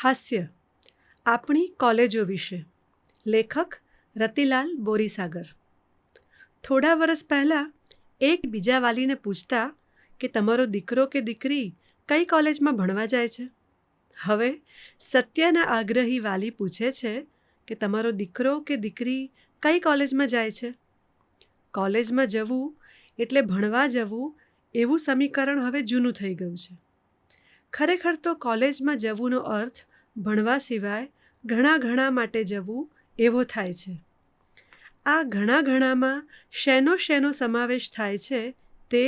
હાસ્ય આપણી કોલેજો વિશે. લેખક રતિલાલ બોરીસાગર. થોડા વર્ષ પહેલાં એક બીજા વાલીને પૂછતા કે તમારો દીકરો કે દીકરી કઈ કોલેજમાં ભણવા જાય છે. હવે સત્યના આગ્રહી વાલી પૂછે છે કે તમારો દીકરો કે દીકરી કઈ કોલેજમાં જાય છે. કોલેજમાં જવું એટલે ભણવા જવું એવું સમીકરણ હવે જૂનું થઈ ગયું છે. ખરેખર તો કોલેજમાં જવુંનો અર્થ ભણવા સિવાય ઘણા માટે જવું એવો થાય છે. આ ઘણામાં શેનો સમાવેશ થાય છે તે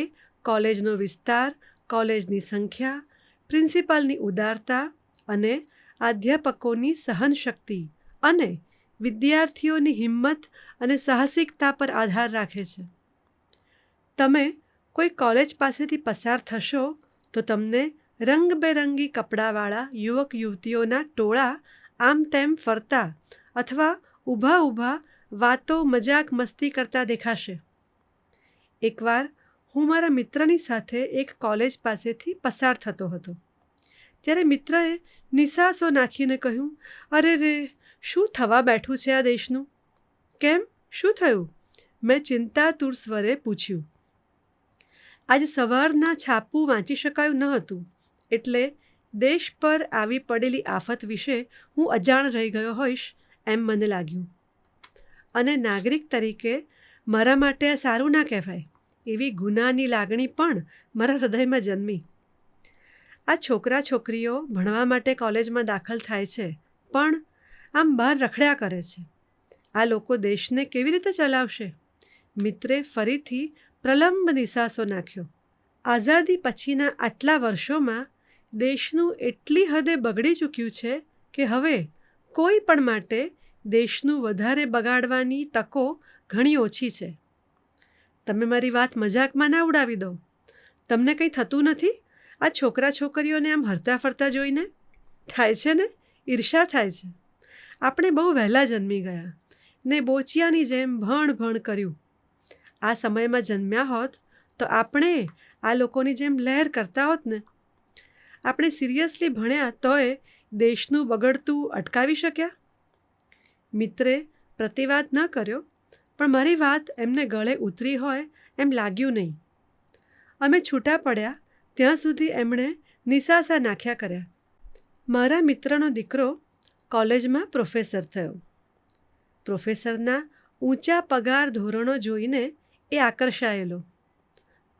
કોલેજનો વિસ્તાર, કોલેજની સંખ્યા, પ્રિન્સિપાલની ઉદારતા અને અધ્યાપકોની સહનશક્તિ અને વિદ્યાર્થીઓની હિંમત અને સાહસિકતા પર આધાર રાખે છે. તમે કોઈ કોલેજ પાસેથી પસાર થશો તો તમને રંગબેરંગી કપડાવાળા યુવક યુવતીઓના ટોળા આમ તેમ ફરતા અથવા ઊભા વાતો મજાક મસ્તી કરતા દેખાશે. એકવાર હું મારા મિત્રની સાથે એક કોલેજ પાસેથી પસાર થતો હતો ત્યારે મિત્રએ નિસાસો નાખીને કહ્યું, અરે રે, શું થવા બેઠું છે આ દેશનું? કેમ, શું થયું? મેં ચિંતાતુર સ્વરે પૂછ્યું. આજે સવારના છાપું વાંચી શકાયું ન હતું એટલે દેશ પર આવી પડેલી આફત વિશે હું અજાણ રહી ગયો હોઈશ એમ મને લાગ્યું. અને નાગરિક તરીકે મારા માટે આ સારું ના કહેવાય એવી ગુનાની લાગણી પણ મારા હૃદયમાં જન્મી. આ છોકરા છોકરીઓ ભણવા માટે કોલેજમાં દાખલ થાય છે પણ આમ બહાર રખડ્યા કરે છે. આ લોકો દેશને કેવી રીતે ચલાવશે? મિત્રે ફરીથી પ્રલંબ નિસાસો નાખ્યો. આઝાદી પછીના આટલા વર્ષોમાં દેશનું એટલી હદે બગડી ચૂક્યું છે કે હવે કોઈ પણ માટે દેશનું વધારે બગાડવાની તકો ઘણી ઓછી છે. તમે મારી વાત મજાકમાં ના ઉડાવી દો. તમને કંઈ થતું નથી આ છોકરા છોકરીઓને આમ હરતા ફરતા જોઈને? થાય છે ને, ઈર્ષા થાય છે. આપણે બહુ વહેલા જન્મી ગયા ને બોચિયાની જેમ ભણ કર્યું. આ સમયમાં જન્મ્યા હોત તો આપણે આ લોકોની જેમ લહેર કરતા હોત ને. આપણે સિરિયસલી ભણ્યા તોય દેશનું બગડતું અટકાવી શક્યા? મિત્રે પ્રતિવાદ ન કર્યો પણ મારી વાત એમને ગળે ઉતરી હોય એમ લાગ્યું નહીં. અમે છૂટા પડ્યા ત્યાં સુધી એમણે નિસાસા નાખ્યા કર્યા. મારા મિત્રનો દીકરો કોલેજમાં પ્રોફેસર થયો. પ્રોફેસરના ઊંચા પગાર ધોરણો જોઈને એ આકર્ષાયેલો.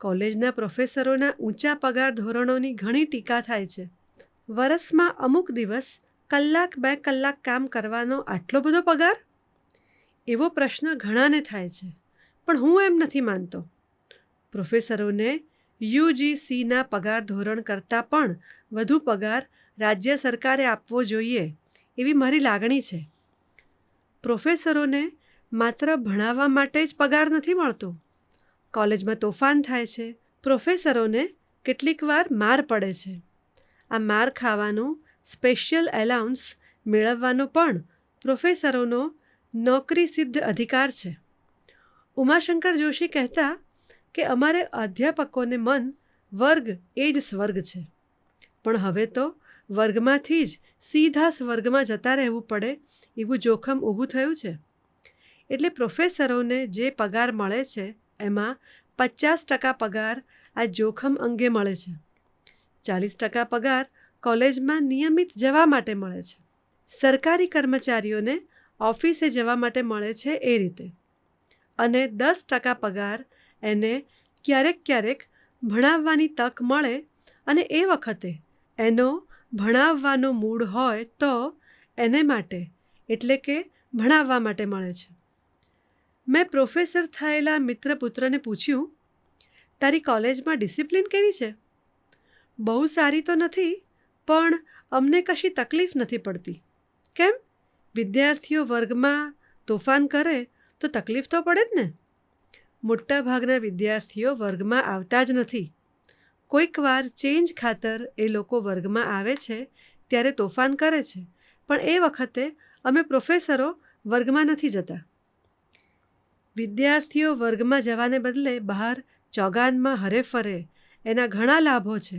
કોલેજના પ્રોફેસરોના ઊંચા પગાર ધોરણોની ઘણી ટીકા થાય છે. વરસમાં અમુક દિવસ 1-2 કલાક કામ કરવાનો આટલો બધો પગાર? એવો પ્રશ્ન ઘણાને થાય છે પણ હું એમ નથી માનતો. પ્રોફેસરોને UGCના પગાર ધોરણ કરતાં પણ વધુ પગાર રાજ્ય સરકારે આપવો જોઈએ એવી મારી લાગણી છે. પ્રોફેસરોને માત્ર ભણાવવા માટે જ પગાર નથી મળતો. કોલેજમાં તોફાન થાય છે. પ્રોફેસરોને કેટલીક વાર માર પડે છે. આ માર ખાવાનું સ્પેશિયલ એલાઉન્સ મેળવવાનો પણ પ્રોફેસરોનો નોકરી સિદ્ધ અધિકાર છે. ઉમાશંકર જોશી કહેતા કે અમારે અધ્યાપકોને મન વર્ગ એ જ સ્વર્ગ છે પણ હવે તો વર્ગમાંથી જ સીધા સ્વર્ગમાં જતા રહેવું પડે એવું જોખમ ઊભું થયું છે. એટલે પ્રોફેસરોને જે પગાર મળે છે એમાં 50% પગાર આ જોખમ અંગે મળે છે. 40% પગાર કોલેજમાં નિયમિત જવા માટે મળે છે. સરકારી કર્મચારીઓને ઓફિસે જવા માટે મળે છે એ રીતે. અને 10% પગાર એને ક્યારેક ભણાવવાની તક મળે અને એ વખતે એનો ભણાવવાનો મૂડ હોય તો એને માટે એટલે કે ભણાવવા માટે મળે છે. મેં પ્રોફેસર થયેલા મિત્રપુત્રને પૂછ્યું, તારી કોલેજમાં ડિસિપ્લિન કેવી છે? બહુ સારી તો નથી પણ અમને કશી તકલીફ નથી પડતી. કેમ? વિદ્યાર્થીઓ વર્ગમાં તોફાન કરે તો તકલીફ તો પડે જ ને. મોટાભાગના વિદ્યાર્થીઓ વર્ગમાં આવતા જ નથી. કોઈક વાર ચેન્જ ખાતર એ લોકો વર્ગમાં આવે છે ત્યારે તોફાન કરે છે પણ એ વખતે અમે પ્રોફેસરો વર્ગમાં નથી જતા. વિદ્યાર્થીઓ વર્ગમાં જવાને બદલે બહાર ચોગાનમાં હરે ફરે એના ઘણા લાભો છે.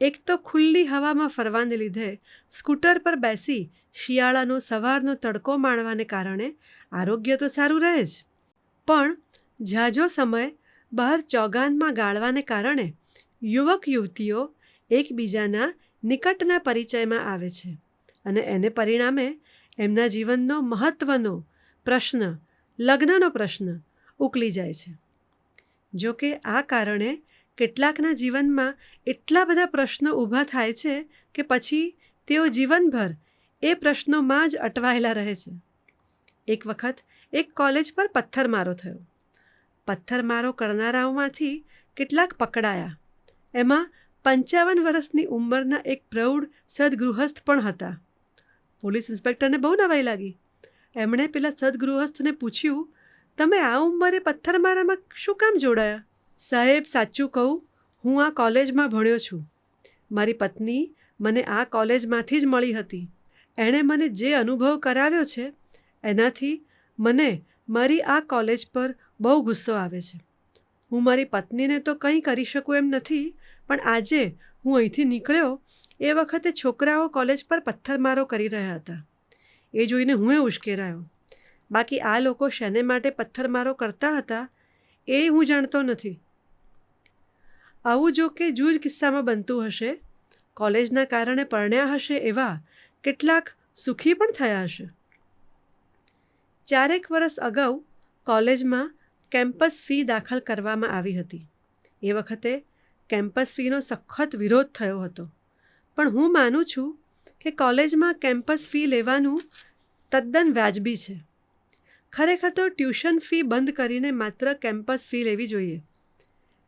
એક તો ખુલ્લી હવામાં ફરવાને લીધે સ્કૂટર પર બેસી શિયાળાનો સવારનો તડકો માણવાને કારણે આરોગ્ય તો સારું રહે જ, પણ ઝાઝો સમય બહાર ચોગાનમાં ગાળવાને કારણે યુવક યુવતીઓ એકબીજાના નિકટના પરિચયમાં આવે છે અને એને પરિણામે એમના જીવનનો મહત્ત્વનો પ્રશ્ન, લગ્નનો પ્રશ્ન ઉકલી જાય છે. જો કે આ કારણે કેટલાકના જીવનમાં એટલા બધા પ્રશ્નો ઊભા થાય છે કે પછી તેઓ જીવનભર એ પ્રશ્નોમાં જ અટવાયેલા રહે છે. એક વખત એક કોલેજ પર પથ્થરમારો થયો. પથ્થરમારો કરનારાઓમાંથી કેટલાક પકડાયા. એમાં 55 વર્ષની ઉંમરના એક પ્રૌઢ સદગૃહસ્થ પણ હતા. પોલીસ ઇન્સ્પેક્ટરને બહુ નવાઈ લાગી. એમણે પેલા સદગૃહસ્થને પૂછ્યું, તમે આ ઉંમરે પથ્થરમારામાં શું કામ જોડાયા? સાહેબ, સાચું કહું, હું આ કોલેજમાં ભણ્યો છું. મારી પત્ની મને આ કોલેજમાંથી જ મળી હતી. એણે મને જે અનુભવ કરાવ્યો છે એનાથી મને મારી આ કોલેજ પર બહુ ગુસ્સો આવે છે. હું મારી પત્નીને તો કંઈ કરી શકું એમ નથી, પણ આજે હું અહીંથી નીકળ્યો એ વખતે છોકરાઓ કોલેજ પર પથ્થરમારો કરી રહ્યા હતા. એ જોઈને હું ઉશ્કેરાયો. બાકી આ લોકો શેને માટે પથ્થરમારો કરતા હતા એ હું જાણતો નથી. આવું જો કે જૂજ કિસ્સામાં બનતું હશે. કોલેજના કારણે પરણ્યા હશે એવા કેટલાક સુખી પણ થયા હશે. 4 વર્ષ અગાઉ કોલેજમાં કેમ્પસ ફી દાખલ કરવામાં આવી હતી. એ વખતે કેમ્પસ ફીનો સખત વિરોધ થયો હતો. પણ હું માનું છું કે કોલેજમાં કેમ્પસ ફી લેવાનું તદ્દન વ્યાજબી છે. ખરેખર તો ટ્યુશન ફી બંધ કરીને માત્ર કેમ્પસ ફી લેવી જોઈએ.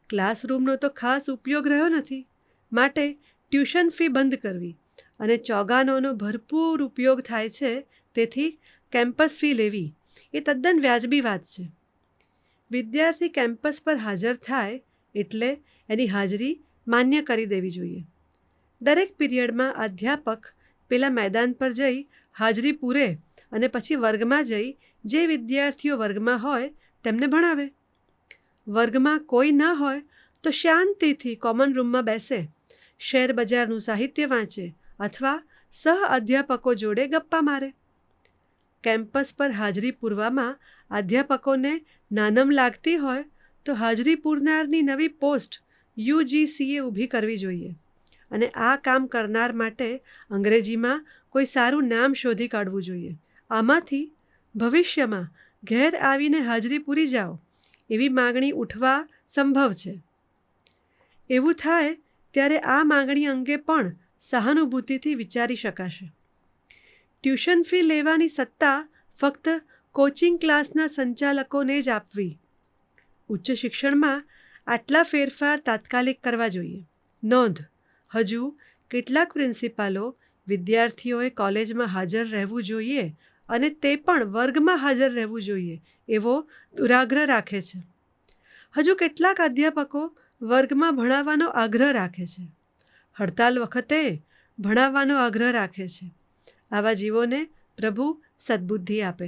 ક્લાસરૂમનો તો ખાસ ઉપયોગ રહ્યો નથી, માટે ટ્યુશન ફી બંધ કરવી અને ચોગાનોનો ભરપૂર ઉપયોગ થાય છે, તેથી કેમ્પસ ફી લેવી એ તદ્દન વ્યાજબી વાત છે. વિદ્યાર્થી કેમ્પસ પર હાજર થાય એટલે એની હાજરી માન્ય કરી દેવી જોઈએ. દરેક પિરિયડમાં અધ્યાપક પેલા મેદાન પર જઈ હાજરી પૂરે અને પછી વર્ગમાં જઈ જે વિદ્યાર્થીઓ વર્ગમાં હોય તેમને ભણાવે. વર્ગમાં કોઈ ન હોય તો શાંતિથી કોમન રૂમમાં બેસે, શેર બજારનું સાહિત્ય વાંચે અથવા સહ અધ્યાપકો જોડે ગપ્પા મારે. કેમ્પસ પર હાજરી પૂરવામાં અધ્યાપકોને નાનમ લાગતી હોય તો હાજરી પૂરનારની નવી પોસ્ટ UGCએ ઊભી કરવી જોઈએ અને આ કામ કરનાર માટે અંગ્રેજીમાં કોઈ સારું નામ શોધી કાઢવું જોઈએ. આમાંથી ભવિષ્યમાં ઘેર આવીને હાજરી પૂરી જાઓ એવી માગણી ઉઠવા સંભવ છે. એવું થાય ત્યારે આ માગણી અંગે પણ સહાનુભૂતિથી વિચારી શકાશે. ટ્યુશન ફી લેવાની સત્તા ફક્ત કોચિંગ ક્લાસના સંચાલકોને જ આપવી. ઉચ્ચ શિક્ષણમાં આટલા ફેરફાર તાત્કાલિક કરવા જોઈએ. નોંધ: હજુ કેટલાક પ્રિન્સિપાલો વિદ્યાર્થીઓએ કોલેજમાં હાજર રહેવું જોઈએ અને તે પણ વર્ગમાં હાજર રહેવું જોઈએ એવો દુરાગ્રહ રાખે છે. હજુ કેટલાક અધ્યાપકો વર્ગમાં ભણાવવાનો આગ્રહ રાખે છે. હડતાલ વખતે ભણાવવાનો આગ્રહ રાખે છે. આવા જીવોને પ્રભુ સદ્બુદ્ધિ આપે.